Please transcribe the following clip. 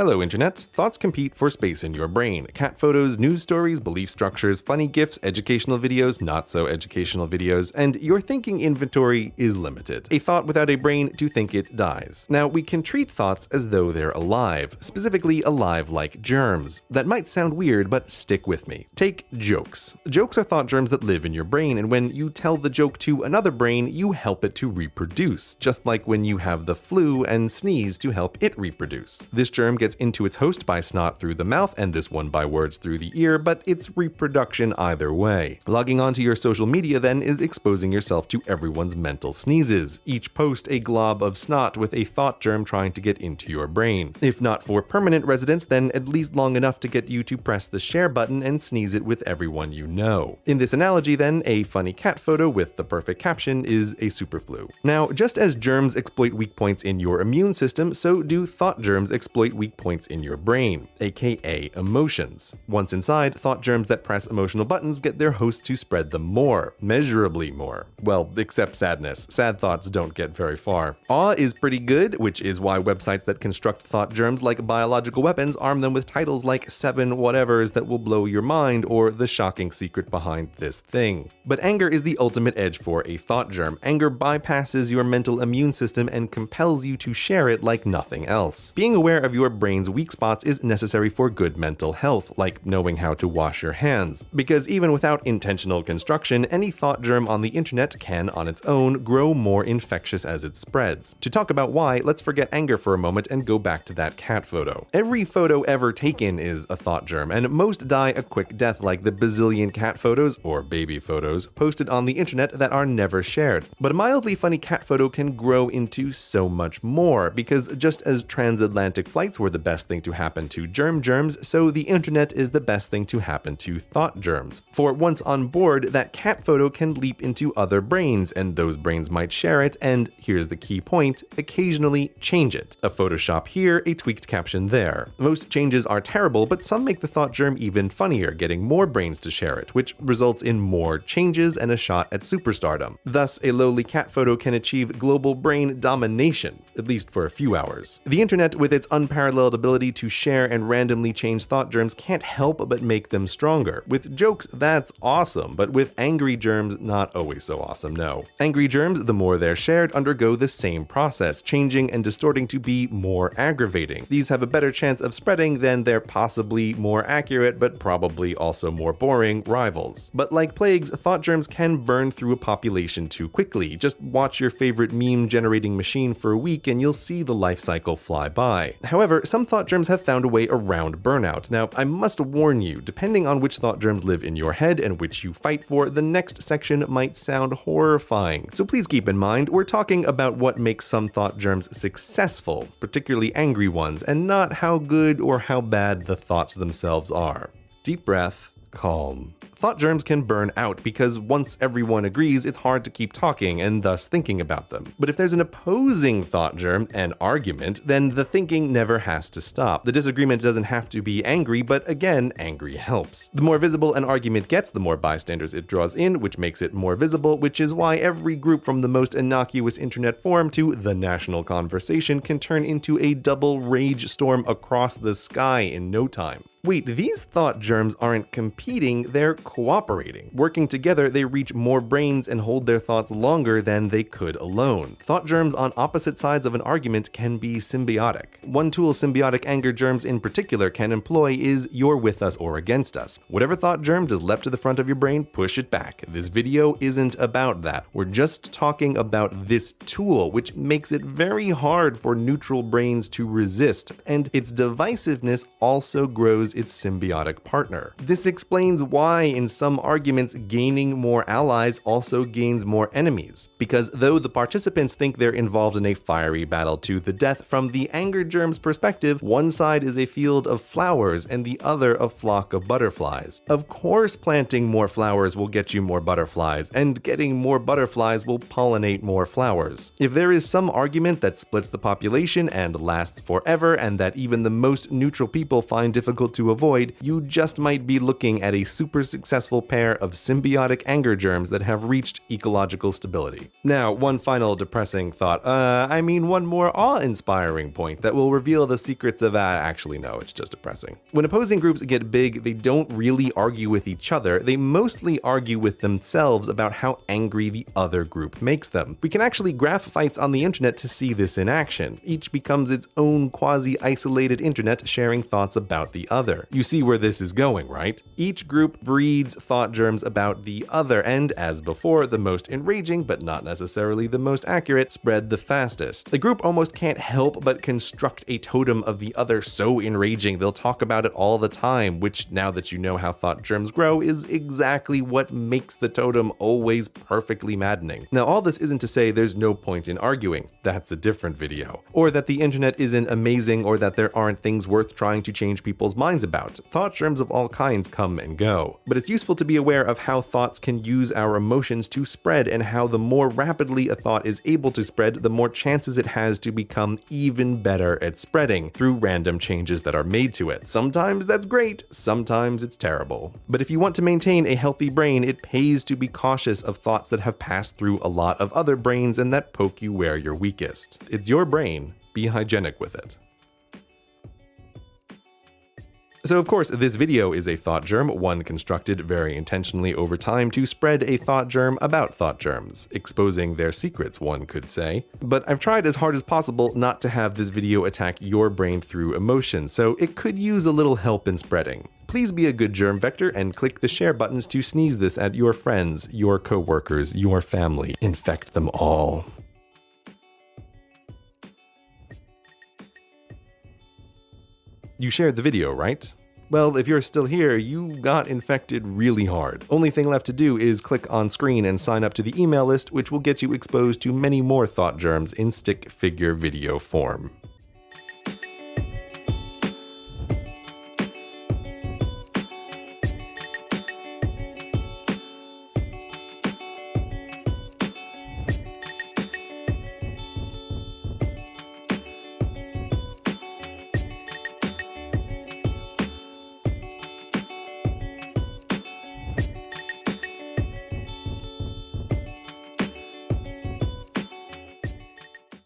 Hello Internet. Thoughts compete for space in your brain. Cat photos, news stories, belief structures, funny gifs, educational videos, not so educational videos, and your thinking inventory is limited. A thought without a brain, to think it dies. Now, we can treat thoughts as though they're alive, specifically alive like germs. That might sound weird, but stick with me. Take jokes. Jokes are thought germs that live in your brain, and when you tell the joke to another brain, you help it to reproduce, just like when you have the flu and sneeze to help it reproduce. This germ gets into its host by snot through the mouth and this one by words through the ear, but it's reproduction either way. Logging onto your social media then is exposing yourself to everyone's mental sneezes, each post a glob of snot with a thought germ trying to get into your brain. If not for permanent residents, then at least long enough to get you to press the share button and sneeze it with everyone you know. In this analogy then, a funny cat photo with the perfect caption is a superflu. Now, just as germs exploit weak points in your immune system, so do thought germs exploit weak points in your brain, aka emotions. Once inside, thought germs that press emotional buttons get their host to spread them more, measurably more. Well, except sadness. Sad thoughts don't get very far. Awe is pretty good, which is why websites that construct thought germs like biological weapons arm them with titles like 7 whatevers that will blow your mind or the shocking secret behind this thing. But anger is the ultimate edge for a thought germ. Anger bypasses your mental immune system and compels you to share it like nothing else. Being aware of your brain's weak spots is necessary for good mental health, like knowing how to wash your hands. Because even without intentional construction, any thought germ on the internet can, on its own, grow more infectious as it spreads. To talk about why, let's forget anger for a moment and go back to that cat photo. Every photo ever taken is a thought germ, and most die a quick death like the bazillion cat photos, or baby photos, posted on the internet that are never shared. But a mildly funny cat photo can grow into so much more, because just as transatlantic flights were the best thing to happen to germs, so the internet is the best thing to happen to thought germs. For once on board, that cat photo can leap into other brains, and those brains might share it, and here's the key point, occasionally change it. A Photoshop here, a tweaked caption there. Most changes are terrible, but some make the thought germ even funnier, getting more brains to share it, which results in more changes and a shot at superstardom. Thus, a lowly cat photo can achieve global brain domination, at least for a few hours. The internet, with its unparalleled ability to share and randomly change thought germs, can't help but make them stronger. With jokes, that's awesome, but with angry germs, not always so awesome, no. Angry germs, the more they're shared, undergo the same process, changing and distorting to be more aggravating. These have a better chance of spreading than their possibly more accurate, but probably also more boring, rivals. But like plagues, thought germs can burn through a population too quickly. Just watch your favorite meme-generating machine for a week and you'll see the life cycle fly by. However, some thought germs have found a way around burnout. Now, I must warn you, depending on which thought germs live in your head and which you fight for, the next section might sound horrifying. So please keep in mind, we're talking about what makes some thought germs successful, particularly angry ones, and not how good or how bad the thoughts themselves are. Deep breath, calm. Thought germs can burn out because once everyone agrees, it's hard to keep talking and thus thinking about them. But if there's an opposing thought germ, an argument, then the thinking never has to stop. The disagreement doesn't have to be angry, but again, angry helps. The more visible an argument gets, the more bystanders it draws in, which makes it more visible, which is why every group from the most innocuous internet forum to the national conversation can turn into a double rage storm across the sky in no time. Wait, these thought germs aren't competing, they're cooperating. Working together, they reach more brains and hold their thoughts longer than they could alone. Thought germs on opposite sides of an argument can be symbiotic. One tool symbiotic anger germs in particular can employ is you're with us or against us. Whatever thought germ does left to the front of your brain, push it back. This video isn't about that. We're just talking about this tool, which makes it very hard for neutral brains to resist, and its divisiveness also grows its symbiotic partner. This explains why in some arguments gaining more allies also gains more enemies, because though the participants think they're involved in a fiery battle to the death, from the anger germ's perspective, one side is a field of flowers and the other a flock of butterflies. Of course planting more flowers will get you more butterflies, and getting more butterflies will pollinate more flowers. If there is some argument that splits the population and lasts forever and that even the most neutral people find difficult to avoid, you just might be looking looking at a super successful pair of symbiotic anger germs that have reached ecological stability. Now, one final depressing thought, one more awe-inspiring point that will reveal the secrets of, actually no, it's just depressing. When opposing groups get big, they don't really argue with each other, they mostly argue with themselves about how angry the other group makes them. We can actually graph fights on the internet to see this in action. Each becomes its own quasi-isolated internet sharing thoughts about the other. You see where this is going, right? Each group breeds thought germs about the other, and as before, the most enraging, but not necessarily the most accurate, spread the fastest. The group almost can't help but construct a totem of the other so enraging they'll talk about it all the time, which, now that you know how thought germs grow, is exactly what makes the totem always perfectly maddening. Now, all this isn't to say there's no point in arguing. That's a different video. Or that the internet isn't amazing, or that there aren't things worth trying to change people's minds about. Thought germs of all kinds come and go. But it's useful to be aware of how thoughts can use our emotions to spread, and how the more rapidly a thought is able to spread, the more chances it has to become even better at spreading through random changes that are made to it. Sometimes that's great, sometimes it's terrible. But if you want to maintain a healthy brain, it pays to be cautious of thoughts that have passed through a lot of other brains and that poke you where you're weakest. It's your brain, be hygienic with it. So of course, this video is a thought germ, one constructed very intentionally over time to spread a thought germ about thought germs, exposing their secrets, one could say. But I've tried as hard as possible not to have this video attack your brain through emotion, so it could use a little help in spreading. Please be a good germ vector and click the share buttons to sneeze this at your friends, your coworkers, your family. Infect them all. You shared the video, right? Well, if you're still here, you got infected really hard. Only thing left to do is click on screen and sign up to the email list, which will get you exposed to many more thought germs in stick figure video form.